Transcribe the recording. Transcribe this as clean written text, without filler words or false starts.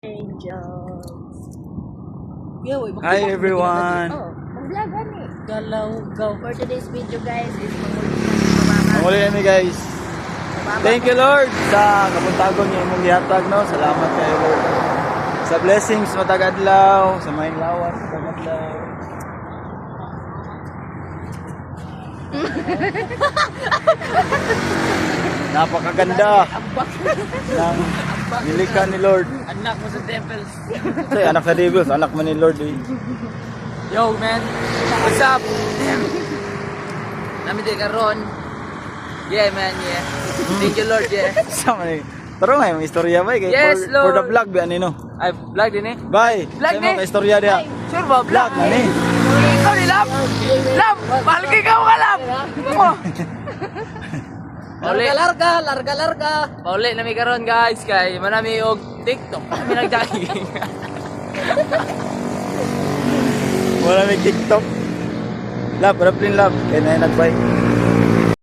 Angels. Yo, Hi everyone. Oh, mag-vlog ani. Galaw go. For today's video guys is manguli Muli kami guys. Thank you Lord sa kapuntagon niyo imong gihatag no. Salamat kayo Lord. Sa blessings matag adlaw, sa main lawas matag adlaw. Napakaganda ng nilikha ni Lord. Anak mo sa temples. Say, anak sa devils, anak mo ni Lord eh. Yo man, what's up? Nami di karon. Yeah man, yeah. Thank you Lord, yeah. Sama ni. Taro nga yung istorya ba kay Yes, for the Lord. vlog ba nino? Ay, vlog din eh. Bye. Vlog Sa mga ni. istorya dia. Sure ba Vlog ani. Ikaw ni Lab. Lab, mahal ka ikaw ka Lab. Larga. Pauli na mi karon guys kay manami og TikTok. Kami nag-jogging. Wala may TikTok. Love, wala plin love. Kaya na nagbike.